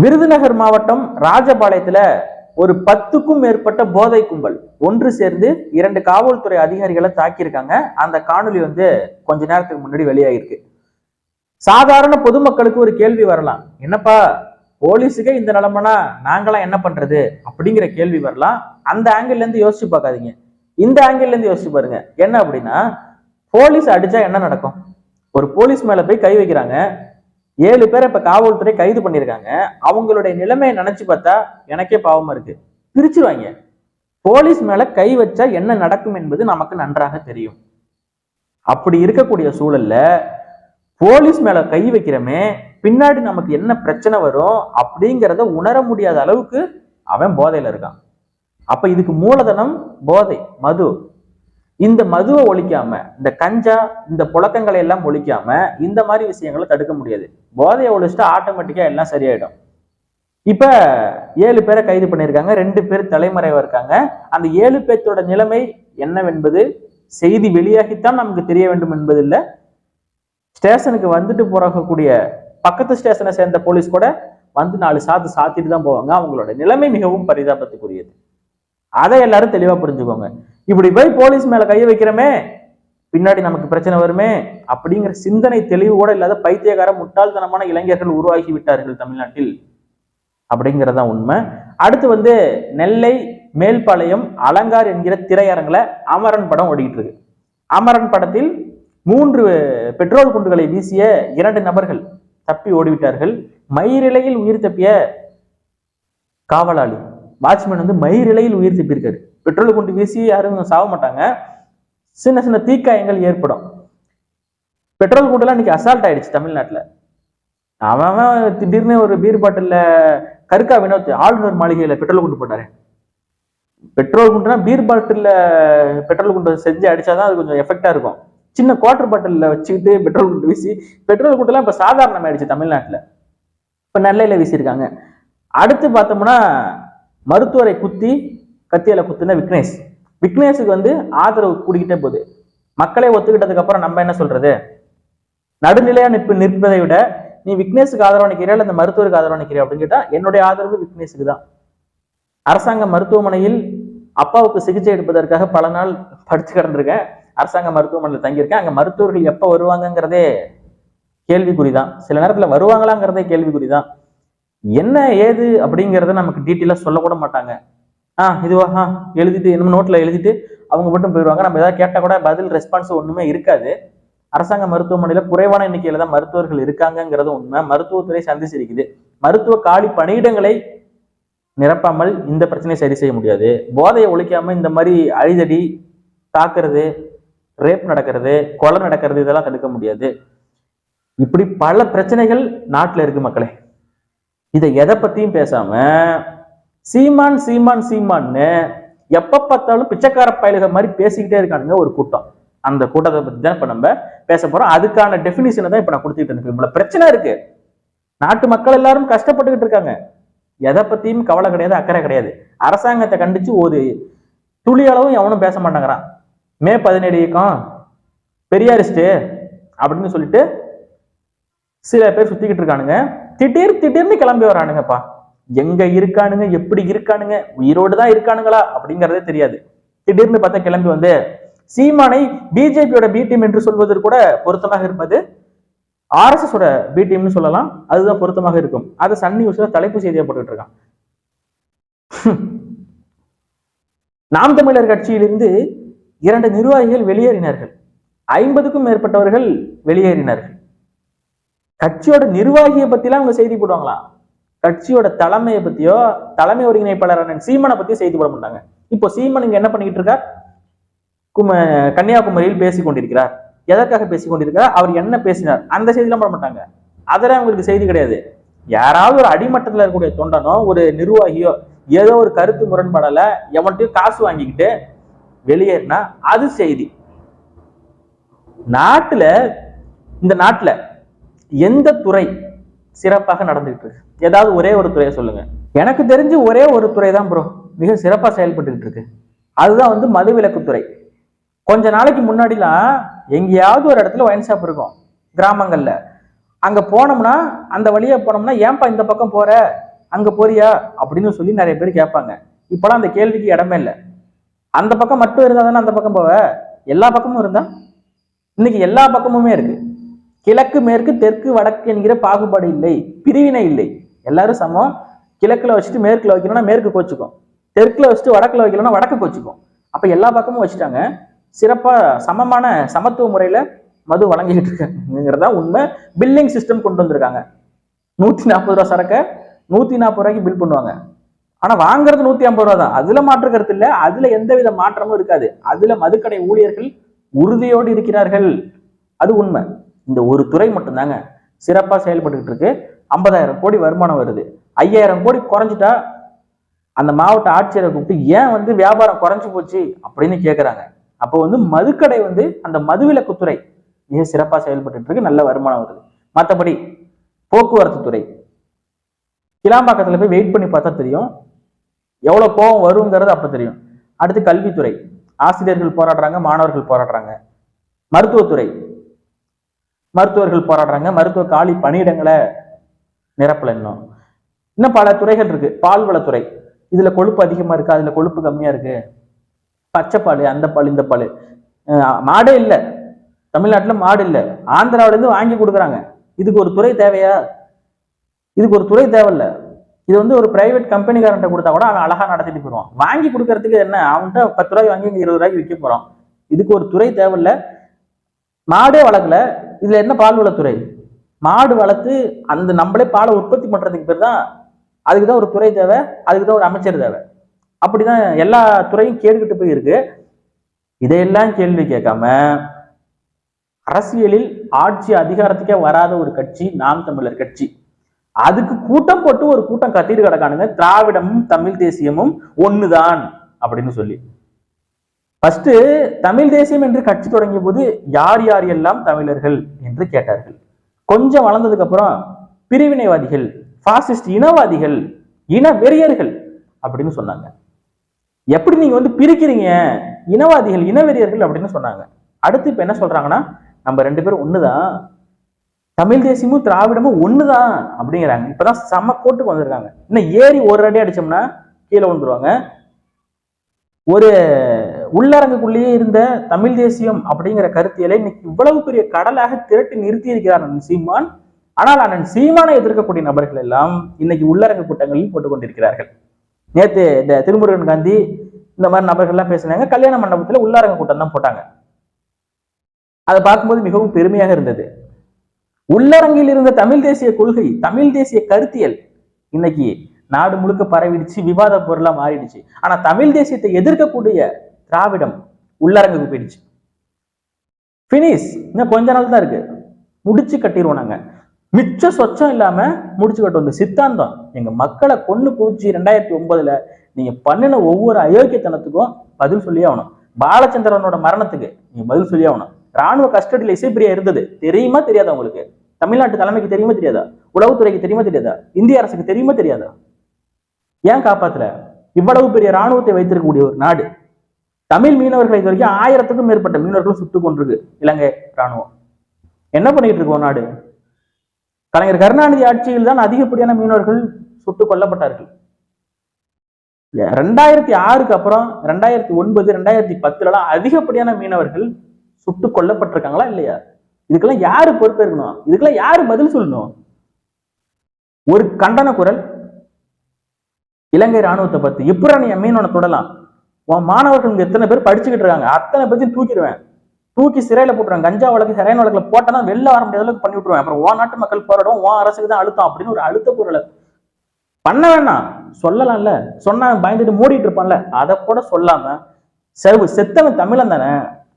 விருதுநகர் மாவட்டம் ராஜபாளையத்துல ஒரு 10க்கும் மேற்பட்ட போதை கும்பல் ஒன்று சேர்ந்து 2 காவல்துறை அதிகாரிகளை தாக்கியிருக்காங்க. அந்த காணொலி கொஞ்ச நேரத்துக்கு முன்னாடி வெளியாயிருக்கு. சாதாரண பொதுமக்களுக்கு ஒரு கேள்வி வரலாம், என்னப்பா போலீஸுக்கே இந்த நிலைமைனா நாங்களாம் என்ன பண்றது அப்படிங்கிற கேள்வி வரலாம். அந்த ஆங்கிள் இருந்து யோசிச்சு பார்க்காதீங்க, இந்த ஆங்கிள் இருந்து யோசிச்சு பாருங்க. என்ன அப்படின்னா, போலீஸ் அடிச்சா என்ன நடக்கும்? ஒரு போலீஸ் மேல போய் கை வைக்கிறாங்க, 7 பேரை இப்ப காவல்துறை கைது பண்ணிருக்காங்க. அவங்களுடைய நிலைமையை நினைச்சு பார்த்தா எனக்கே பாவமா இருக்கு. பிரிச்சுருவாங்க. போலீஸ் மேல கை வச்சா என்ன நடக்கும் என்பது நமக்கு நன்றாக தெரியும். அப்படி இருக்கக்கூடிய சூழல்ல போலீஸ் மேல கை வைக்கிறமே பின்னாடி நமக்கு என்ன பிரச்சனை வரும் அப்படிங்கிறத உணர முடியாத அளவுக்கு அவன் போதையில இருக்கான். அப்ப இதுக்கு மூலதனம் போதை, மது. இந்த மதுவை ஒழிக்காம, இந்த கஞ்சா, இந்த புழக்கங்களை எல்லாம் ஒழிக்காம இந்த மாதிரி விஷயங்களை தடுக்க முடியாது. போதையை ஒழிச்சுட்டா ஆட்டோமேட்டிக்கா எல்லாம் சரியாயிடும். இப்ப 7 பேரை கைது பண்ணியிருக்காங்க, 2 பேர் தலைமறைவா இருக்காங்க. அந்த 7 பேர்த்தோட நிலைமை என்னவென்பது செய்தி வெளியாகித்தான் நமக்கு தெரிய வேண்டும் என்பது இல்லை. ஸ்டேஷனுக்கு வந்துட்டு போறக்கூடிய பக்கத்து ஸ்டேஷனை சேர்ந்த போலீஸ் கூட 4 சாத்திட்டு தான் போவாங்க. அவங்களோட நிலைமை மிகவும் பரிதாபத்துக்குரியது. அதை எல்லாரும் தெளிவா புரிஞ்சுக்கோங்க. இப்படி போய் போலீஸ் மேல கைய வைக்கிறமே பின்னாடி நமக்கு பிரச்சனை வருமே அப்படிங்கிற சிந்தனை தெளிவு கூட இல்லாத பைத்தியகார முட்டாள்தனமான இளைஞர்கள் உருவாகி விட்டார்கள் தமிழ்நாட்டில் அப்படிங்கிறதா உண்மை. அடுத்து நெல்லை மேல்பாளையம் அலங்கார் என்கிற திரையரங்குல அமரன் படம் ஓடிக்கிட்டு இருக்கு. அமரன் படத்தில் 3 பெட்ரோல் குண்டுகளை வீசிய 2 நபர்கள் தப்பி ஓடிவிட்டார்கள். மயிரிழையில் உயிர் தப்பிய காவலாளி வாட்ச்மேன் மயிரிழையில் உயிர் தப்பியிருக்காரு. பெட்ரோல் குண்டு வீசி யாரும் சாக மாட்டாங்க, சின்ன சின்ன தீக்காயங்கள் ஏற்படும். பெட்ரோல் குண்டுலாம் இன்னைக்கு அசால்ட் ஆயிடுச்சு தமிழ்நாட்டில். அவன் திடீர்னு ஒரு பீர் பாட்டில் கருக்கா வினோத் ஆளுநர் மாளிகையில பெட்ரோல் குண்டு போட்டாரு. பெட்ரோல் குண்டுனா பீர் பாட்டில் பெட்ரோல் குண்டு செஞ்சு அடிச்சாதான் அது கொஞ்சம் எஃபெக்டா இருக்கும். சின்ன குவார்டர் பாட்டில் வச்சுக்கிட்டு பெட்ரோல் குண்டு வீசி, பெட்ரோல் குண்டுலாம் இப்ப சாதாரணம் ஆயிடுச்சு தமிழ்நாட்டில். இப்ப நெல்லையில வீசியிருக்காங்க. அடுத்து பார்த்தோம்னா மருத்துவரை குத்தி கத்தியில குத்துன விக்னேஷுக்கு ஆதரவு கூடிக்கிட்டே போகுது. மக்களே ஒத்துக்கிட்டதுக்கு அப்புறம் நம்ம என்ன சொல்றது? நடுநிலையா நிற்பதை விட நீ விக்னேஷுக்கு ஆதரவு நிற்கிறியா இல்ல இந்த மருத்துவருக்கு ஆதரவு நிற்கிறியா அப்படின்னு கேட்டா என்னுடைய ஆதரவு விக்னேஷுக்கு தான். அரசாங்க மருத்துவமனையில் அப்பாவுக்கு சிகிச்சை எடுப்பதற்காக பல நாள் படுத்து கிடந்திருக்கேன். அரசாங்க மருத்துவமனையில் தங்கியிருக்கேன். அங்க மருத்துவர்கள் எப்ப வருவாங்கங்கிறதே கேள்விக்குறிதான். சில நேரத்துல வருவாங்களாங்கிறதே கேள்விக்குறிதான். என்ன ஏது அப்படிங்கிறத நமக்கு டீட்டெயிலா சொல்லக்கூட மாட்டாங்க. இதுவா எழுதிட்டு நம்ம நோட்ல எழுதிட்டு அவங்க மட்டும் போயிடுவாங்க. நம்ம ஏதாவது கேட்டா கூட பதில் ரெஸ்பான்ஸ் ஒண்ணுமே இருக்காது. அரசாங்க மருத்துவமனையில குறைவான எண்ணிக்கையில தான் மருத்துவர்கள் இருக்காங்கிறது உண்மை. மருத்துவத்துறை சந்திச்சிருக்குது. மருத்துவ காலி பணியிடங்களை நிரப்பாமல் இந்த பிரச்சனையை சரி செய்ய முடியாது. போதையை ஒழிக்காம இந்த மாதிரி அழிதடி, தாக்குறது, ரேப் நடக்கிறது, கொலை நடக்கிறது இதெல்லாம் தடுக்க முடியாது. இப்படி பல பிரச்சனைகள் நாட்டுல இருக்கு மக்களே. இதை எதை பத்தியும் பேசாம சீமான் சீமான் சீமான்னு எப்ப பார்த்தாலும் பிச்சைக்கார பயலுக மாதிரி பேசிக்கிட்டே இருக்கானுங்க ஒரு கூட்டம். அந்த கூட்டத்தை பத்தி தான் இப்ப நம்ம பேச போறோம். அதுக்கான டெபினிஷனை தான் இப்ப நான் கொடுத்துட்டு இருக்கேன். இவ்வளவு பிரச்சனை இருக்கு, நாட்டு மக்கள் எல்லாரும் கஷ்டப்பட்டுக்கிட்டு இருக்காங்க. எதை பத்தியும் கவலை கிடையாது, அக்கறை கிடையாது. அரசாங்கத்தை கண்டிச்சு ஒரு துளி அளவும் எவனும் பேச மாட்டேங்கிறான். மே 17 இயக்கம் பெரியாரிஸ்ட் அப்படின்னு சொல்லிட்டு சில பேர் சுத்திக்கிட்டு இருக்கானுங்க. திடீர்னு கிளம்பி வரானுங்கப்பா. எங்க இருக்கானுங்க, எப்படி இருக்கானுங்க, உயிரோடு தான் இருக்கானுங்களா அப்படிங்கறதே தெரியாது. திடீர்னு பார்த்தா கிளம்பி சீமானை பிஜேபியோட பி டீம் என்று சொல்வதற்கு கூட பொருத்தமாக இருப்பது RSS ஓட பி டீம்னு சொல்லலாம். அதுதான் பொருத்தமாக இருக்கும். அதை சன் நியூஸ்ல தலைப்பு செய்தியா போட்டுட்டு இருக்கான். நாம் தமிழர் கட்சியிலிருந்து 2 நிர்வாகிகள் வெளியேறினார்கள். 50க்கும் மேற்பட்டவர்கள் வெளியேறினார்கள். கட்சியோட நிர்வாகியை பத்திலாம் அவங்க செய்தி போடுவாங்களாம். கட்சியோட தலைமையை பத்தியோ, தலைமை ஒருங்கிணைப்பாளரான சீமானை பத்தியோ செய்தி போட மாட்டாங்க. இப்போ சீமான் இங்க என்ன பண்ணிக்கிட்டு இருக்கார்? கன்னியாகுமரியில் பேசிக் கொண்டிருக்கிறார். எதற்காக பேசிக் கொண்டிருக்கிறார், அவர் என்ன பேசினார், அந்த செய்திலாம் போட மாட்டாங்க. அதெல்லாம் அவங்களுக்கு செய்தி கிடையாது. யாராவது ஒரு அடிமட்டத்தில் இருக்கக்கூடிய தொண்டனோ ஒரு நிர்வாகியோ ஏதோ ஒரு கருத்து முரண்பாடல எவன்ட்டையும் காசு வாங்கிக்கிட்டு வெளியேறினா அது செய்தி. இந்த நாட்டுல எந்த துறை சிறப்பாக நடந்துகிட்டு இருக்கு? ஏதாவது ஒரே ஒரு துறையை சொல்லுங்க. எனக்கு தெரிஞ்சு ஒரே ஒரு துறை தான் ப்ரோ மிக சிறப்பா செயல்பட்டு இருக்கு. அதுதான் மதுவிலக்குத்துறை. கொஞ்ச நாளைக்கு முன்னாடிலாம் எங்கேயாவது ஒரு இடத்துல ஒயின் ஷாப் இருக்கும் கிராமங்கள்ல. அங்க போனோம்னா அந்த வழியா போனோம்னா ஏன்பா இந்த பக்கம் போற, அங்க போறியா அப்படின்னு சொல்லி நிறைய பேர் கேட்பாங்க. இப்பெல்லாம் அந்த கேள்விக்கு இடமே இல்லை. அந்த பக்கம் மட்டும் இருந்தா தானே அந்த பக்கம் போவ, எல்லா பக்கமும் இருந்தா. இன்னைக்கு எல்லா பக்கமுமே இருக்கு. கிழக்கு மேற்கு தெற்கு வடக்கு என்கிற பாகுபாடு இல்லை, பிரிவினை இல்லை, எல்லாரும் சமம். கிழக்குல வச்சுட்டு மேற்குல வைக்கணும்னா மேற்கு கோச்சுக்கும், தெற்குல வச்சுட்டு வடக்குல வைக்கணும்னா வடக்கு கோச்சுக்கும். அப்ப எல்லா பக்கமும் வச்சுட்டாங்க. சிறப்பா சமமான சமத்துவ முறையில மது வழங்கிட்டு இருக்காங்கிறதா உண்மை. பில்லிங் சிஸ்டம் கொண்டு வந்திருக்காங்க. 140 ரூபா சரக்க 140 ரூபாய்க்கு பில் பண்ணுவாங்க. ஆனா வாங்குறது 150 ரூபா தான். அதுல மாற்று கருத்து இல்லை, அதுல எந்தவித மாற்றமும் இருக்காது. அதுல மதுக்கடை ஊழியர்கள் உறுதியோடு இருக்கிறார்கள், அது உண்மை. இந்த ஒரு துறை மட்டும்தாங்க சிறப்பா செயல்பட்டு இருக்கு. 50,000 கோடி வருமானம் வருது. 5,000 கோடி குறைஞ்சிட்டா அந்த மாவட்ட ஆட்சியரை கூப்பிட்டு ஏன் வியாபாரம் குறைஞ்சு போச்சு அப்படின்னு கேட்கிறாங்க. அப்போ மதுக்கடை அந்த மதுவிலக்குத்துறை மிக சிறப்பா செயல்பட்டு இருக்கு, நல்ல வருமானம் வருது. மற்றபடி போக்குவரத்து துறை கிளாம்பாக்கத்துல போய் வெயிட் பண்ணி பார்த்தா தெரியும், எவ்வளவு கோபம் வருங்கிறது அப்ப தெரியும். அடுத்து கல்வித்துறை, ஆசிரியர்கள் போராடுறாங்க, மாணவர்கள் போராடுறாங்க. மருத்துவத்துறை, மருத்துவர்கள் போராடுறாங்க, மருத்துவ காலி பணியிடங்களை நிரப்பல. இன்னும் பல துறைகள் இருக்கு. பால்வளத்துறை, இதுல கொழுப்பு அதிகமா இருக்கு, அதுல கொழுப்பு கம்மியா இருக்கு, பச்சைப்பால், அந்த பால், இந்த பால். மாடே இல்லை தமிழ்நாட்டுல, மாடு இல்லை, ஆந்திராவில இருந்து வாங்கி கொடுக்குறாங்க. இதுக்கு ஒரு துறை தேவையா? இதுக்கு ஒரு துறை தேவையில்ல. இது ஒரு பிரைவேட் கம்பெனிக்காரன்ட்ட கொடுத்தா கூட அவன் அழகா நடத்திட்டு போயிடுவான். வாங்கி கொடுக்கறதுக்கு என்ன, அவன்கிட்ட 10 ரூபாய் வாங்கி 20 ரூபாய்க்கு விற்க போறான். இதுக்கு ஒரு துறை தேவையில்ல. மாடே வளர்க்கல, இதுல என்ன பால்வளத்துறை? மாடு வளர்த்து அந்த நம்மளே பாலை உற்பத்தி பண்றதுக்கு பேர் தான், அதுக்குதான் ஒரு துறை தேவை, அதுக்குதான் ஒரு அமைச்சர் தேவை. அப்படிதான் எல்லா துறையும் கேட்டுக்கிட்டு போய் இருக்கு. இதையெல்லாம் கேள்வி கேட்காம அரசியலில் ஆட்சி அதிகாரத்துக்கே வராத ஒரு கட்சி நாம் தமிழர் கட்சி. அதுக்கு கூட்டம் போட்டு ஒரு கூட்டம் கத்திட்டு கிடக்கானுங்க, திராவிடமும் தமிழ் தேசியமும் ஒண்ணுதான் அப்படின்னு சொல்லி. ஃபர்ஸ்ட் தமிழ் தேசியம் என்று கட்சி தொடங்கிய போது யார் யார் எல்லாம் தமிழர்கள் என்று கேட்டார்கள். கொஞ்சம் வளர்ந்ததுக்கு அப்புறம் பிரிவினைவாதிகள், பாசிஸ்ட், இனவாதிகள், இன வெறியர்கள் அப்படின்னு சொன்னாங்க. எப்படி நீங்க பிரிக்கிறீங்க, இனவாதிகள், இனவெறியர்கள் அப்படின்னு சொன்னாங்க. அடுத்து இப்ப என்ன சொல்றாங்கன்னா, நம்ம 2 பேரும் ஒண்ணுதான், தமிழ் தேசியமும் திராவிடமும் ஒண்ணுதான் அப்படிங்கிறாங்க. இப்பதான் செம கோட்டுக்கு வந்திருக்காங்க. இன்னும் ஏறி ஒரு அடி அடிச்சோம்னா கீழே விழுந்துருவாங்க. ஒரு உள்ளரங்குக்குள்ளேயே இருந்த தமிழ் தேசியம் அப்படிங்கிற கருத்தியலை இன்னைக்கு இவ்வளவு பெரிய கடலாக திரட்டி நிறுத்தி இருக்கிறார் அண்ணன் சீமான். ஆனால் அண்ணன் சீமானை எதிர்க்கக்கூடிய நபர்கள் எல்லாம் இன்னைக்கு உள்ளரங்கு கூட்டங்களில் போட்டுக் கொண்டிருக்கிறார்கள். நேத்து இந்த திருமுருகன் காந்தி இந்த மாதிரி நபர்கள்லாம் பேசினாங்க, கல்யாண மண்டபத்துல உள்ளரங்கு கூட்டம் தான் போட்டாங்க. அதை பார்க்கும்போது மிகவும் பெருமையாக இருந்தது. உள்ளரங்கில் இருந்த தமிழ் தேசிய கொள்கை, தமிழ் தேசிய கருத்தியல் இன்னைக்கு நாடு முழுக்க பரவிடுச்சு, விவாத பொருளா மாறிடுச்சு. ஆனா தமிழ் தேசியத்தை எதிர்க்கக்கூடிய திராவிடம் உள்ளரங்குக்கு போயிடுச்சு. பினிஷ், இன்னும் கொஞ்ச நாள் தான் இருக்கு, முடிச்சு கட்டிடுவோம் நாங்க. மிச்ச சொச்சம் இல்லாம முடிச்சு கட்டுவோம். சித்தாந்தம் எங்க மக்களை கொண்டு போச்சு. 2009 நீங்க பண்ணின ஒவ்வொரு அயோக்கியத்தனத்துக்கும் பதில் சொல்லியே ஆகணும். பாலச்சந்திரனோட மரணத்துக்கு நீங்க பதில் சொல்லியே ஆகணும். ராணுவ கஸ்டடியில இசைப்பிரியா இருந்தது தெரியுமா தெரியாதா உங்களுக்கு? தமிழ்நாட்டு தலைமைக்கு தெரியுமா தெரியாதா? உளவுத்துறைக்கு தெரியுமா தெரியாதா? இந்திய அரசுக்கு தெரியுமா தெரியாதா? ஏன் காப்பாத்துல? இவ்வளவு பெரிய ராணுவத்தை வைத்திருக்கக்கூடிய ஒரு நாடு. தமிழ் மீனவர்களை இது வரைக்கும் 1000க்கும் மேற்பட்ட மீனவர்களும் சுட்டுக் கொண்டிருக்கு இலங்கை ராணுவம். என்ன பண்ணிட்டு இருக்கோம் நாடு? கலைஞர் கருணாநிதி ஆட்சியில் தான் அதிகப்படியான மீனவர்கள் சுட்டுக் கொல்லப்பட்டார்கள். 2006க்கு அப்புறம் 2009, 2010 அதிகப்படியான மீனவர்கள் சுட்டுக் கொல்லப்பட்டிருக்காங்களா இல்லையா? இதுக்கெல்லாம் யாரு பொறுப்பேற்கணும்? இதுக்கெல்லாம் யாரு பதில் சொல்லணும்? ஒரு கண்டன குரல் இலங்கை ராணுவத்தை பத்தி. எப்படி நீ மீனவனை தொடலாம்? உன் மாணவர்கள் எத்தனை பேர் படிச்சுக்கிட்டு இருக்காங்க, அத்தனை பேர்த்தையும் தூக்கிடுவேன், தூக்கி சிறையில போட்டுருவேன். கஞ்சா வழக்கு, ஹெரோயின் வழக்குல போட்டா வெளில வர முடியாத அளவுக்கு பண்ணி விட்டுருவேன். அப்புறம் உன் நாட்டு மக்கள் போராடும், உன் அரசுக்கு தான் அழுத்தம் அப்படின்னு ஒரு அழுத்த குரலை பண்ண வேணாம். சொல்லலாம்ல, சொன்னா பயந்துட்டு மூடிட்டு இருப்பான்ல, அதை கூட சொல்லாம செத்தவன் தமிழன் தானே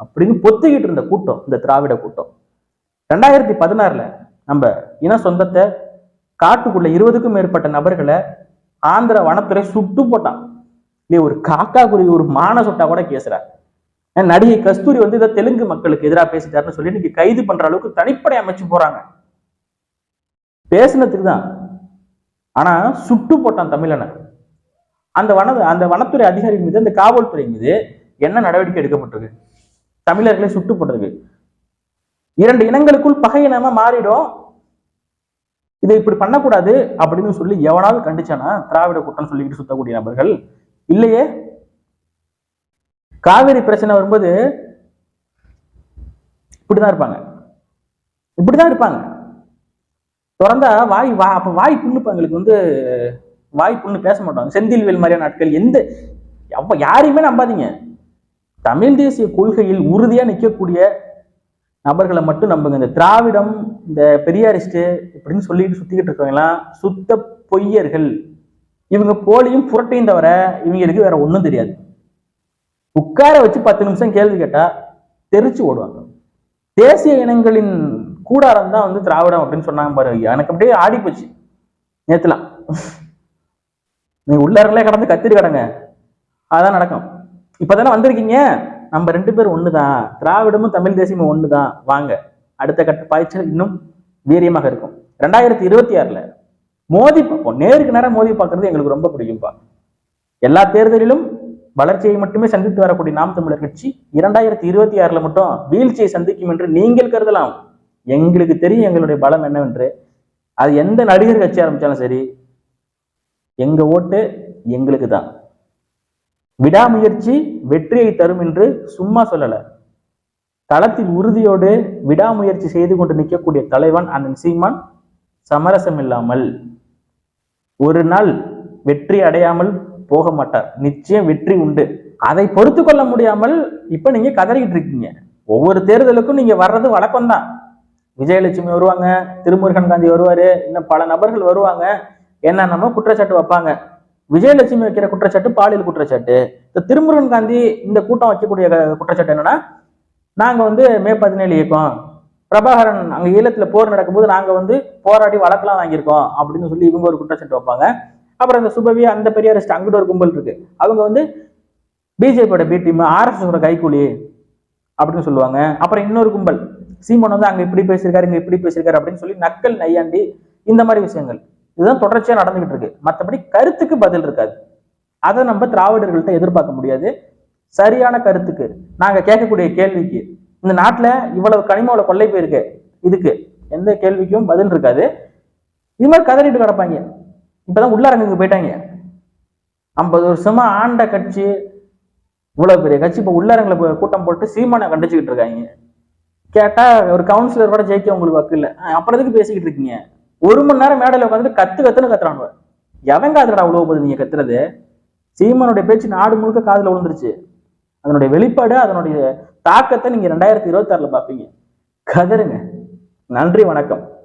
அப்படின்னு பொத்துக்கிட்டு இருந்த கூட்டம் இந்த திராவிட கூட்டம். 2016 நம்ம இன சொந்தத்தை காட்டுக்குள்ள 20க்கும் மேற்பட்ட நபர்களை ஆந்திர வனத்துறை சுட்டு போட்டான். இல்லையே, ஒரு காக்கா குருவி, ஒரு மான சுட்டா கூட கேசுறா. நடிகை கஸ்தூரி இதை தெலுங்கு மக்களுக்கு எதிராக பேசிட்டாருன்னு சொல்லி இன்னைக்கு கைது பண்ற அளவுக்கு தனிப்படை அமைச்சு போறாங்க. பேசினதுக்கு தான், ஆனா சுட்டு போட்டான் தமிழனை. அந்த வனத்துறை அதிகாரி மீது, அந்த காவல்துறை மீது என்ன நடவடிக்கை எடுக்கப்பட்டிருக்கு? தமிழர்களை சுட்டு போட்டதுக்கு. 2 இனங்களுக்குள் பகை இனமா மாறிடும். இதை இப்படி பண்ணக்கூடாது அப்படின்னு சொல்லி எவனாவது கண்டிச்சானா திராவிட கூட்டம் சொல்லிக்கிட்டு சுத்தக்கூடிய நபர்கள் இல்லையே. காவிரி பிரச்சனை வரும்போது இப்படிதான் இருப்பாங்க. திறந்தா அப்ப வாய் புண்ணுப்பா, எங்களுக்கு வாய் புண்ணு பேச மாட்டாங்க. செந்தில்வேல் மாதிரியான நாட்கள் யாரையுமே நம்பாதீங்க. தமிழ் தேசிய கொள்கையில் உறுதியா நிற்கக்கூடிய நபர்களை மட்டும் நம்புங்க. இந்த திராவிடம், இந்த பெரியாரிஸ்ட் இப்படின்னு சொல்லிட்டு சுத்திக்கிட்டு இருக்கவங்கலாம் சுத்த பொய்யர்கள். இவங்க போலியும் புரட்டையும் தவிர இவங்களுக்கு வேற ஒன்றும் தெரியாது. உட்கார வச்சு 10 நிமிஷம் கேள்வி கேட்டா தெரிச்சு ஓடுவாங்க. தேசிய இனங்களின் கூடாரம் தான் திராவிடம் அப்படின்னு சொன்னாங்க பாரு. எனக்கு அப்படியே ஆடி போச்சு நேத்துலாம். நீங்க உள்ளாரங்களே கடந்து கத்திட்டு கடங்க, அதான் நடக்கும். இப்பதானே வந்திருக்கீங்க, நம்ம 2 பேரும் ஒண்ணுதான், திராவிடமும் தமிழ் தேசியமும் ஒண்ணுதான், வாங்க. அடுத்த கட்ட பாய்ச்சல் இன்னும் வீரியமாக இருக்கும். 2026 மோதி பார்ப்போம். நேருக்கு நேரம் மோதி பார்க்கறது எங்களுக்கு ரொம்ப பிடிக்கும்பா. எல்லா தேர்தலிலும் வளர்ச்சியை மட்டுமே சந்தித்து வரக்கூடிய நாம் தமிழர் கட்சி 2026 மட்டும் வீழ்ச்சியை சந்திக்கும் என்று நீங்கள் கருதலாம். எங்களுக்கு தெரியும் எங்களுடைய பலம் என்னவென்று. அது எந்த நடிகர் கட்சி ஆரம்பிச்சாலும் சரி, எங்க ஓட்டு எங்களுக்கு தான். விடாமுயற்சி வெற்றியை தரும் என்று சும்மா சொல்லல. களத்தில் உறுதியோடு விடாமுயற்சி செய்து கொண்டு நிற்கக்கூடிய தலைவன் அண்ணன் சீமான். சமரசம் இல்லாமல் ஒரு நாள் வெற்றி அடையாமல் போக மாட்டார். நிச்சயம் வெற்றி உண்டு. அதை பொறுத்து கொள்ள முடியாமல் இப்ப நீங்க கதறிக்கிட்டு இருக்கீங்க. ஒவ்வொரு தேர்தலுக்கும் நீங்க வர்றது வழக்கம் தான். விஜயலட்சுமி வருவாங்க, திருமுருகன் காந்தி வருவாரு, இன்னும் பல நபர்கள் வருவாங்க. என்னென்னமோ குற்றச்சாட்டு வைப்பாங்க. விஜயலட்சுமி வைக்கிற குற்றச்சாட்டு பாலியல் குற்றச்சாட்டு. இந்த திருமுருகன் காந்தி இந்த கூட்டம் வைக்கக்கூடிய குற்றச்சாட்டு என்னன்னா, நாங்க மே 17 இயக்கம், பிரபாகரன் அங்க ஈழத்துல போர் நடக்கும்போது நாங்க போராடி வழக்கெல்லாம் வாங்கியிருக்கோம் அப்படின்னு சொல்லி இவங்க ஒரு குற்றச்சாட்டு வைப்பாங்க. அப்புறம் இந்த சுபவி, அந்த பெரியாரிஸ்ட், அங்கிட்ட ஒரு கும்பல் இருக்கு, அவங்க பிஜேபியோட பி டீம், ஆர்எஸ்எஸோட கைக்கூலி அப்படின்னு சொல்லுவாங்க. அப்புறம் இன்னொரு கும்பல் சீமான் அங்க இப்படி பேசியிருக்காரு, இங்க இப்படி பேசியிருக்காரு அப்படின்னு சொல்லி நக்கல் நையாண்டி, இந்த மாதிரி விஷயங்கள் இதுதான் தொடர்ச்சியா நடந்துகிட்டு இருக்கு. மற்றபடி கருத்துக்கு பதில் இருக்காது. அதை நம்ம திராவிடர்கள்ட்ட எதிர்பார்க்க முடியாது. சரியான கருத்துக்கு, நாங்க கேட்கக்கூடிய கேள்விக்கு, இந்த நாட்டுல இவ்வளவு கனிமோல கொள்ளை போயிருக்கு, இதுக்கு எந்த கேள்விக்கும் பதில் இருக்காது. இது மாதிரி கதறிட்டு கிடப்பாங்க. இப்பதான் உள்ளரங்குக்கு போயிட்டாங்க. 50 வருஷமா ஆண்ட கட்சி, இவ்வளவு பெரிய கட்சி, இப்ப உள்ளரங்களை கூட்டம் போட்டு சீமானை கண்டிச்சுக்கிட்டு இருக்காங்க. கேட்டா ஒரு கவுன்சிலர் கூட ஜெயிக்க உங்களுக்கு வக்கு இல்லை, அப்புறம் எதுக்கு பேசிக்கிட்டு இருக்கீங்க? 1 மணி நேரம் மேடையில உட்காந்துட்டு கத்துன்னு கத்துறானுவ. எவன் காதுலடா அவ்வளவு போகுது நீங்க கத்துறது? சீமானுடைய பேச்சு நாடு முழுக்க காதுல விழுந்துருச்சு. அதனுடைய வெளிப்பாடு, அதனுடைய தாக்கத்தை நீங்க 2026 பார்ப்பீங்க. கதருங்க. நன்றி, வணக்கம்.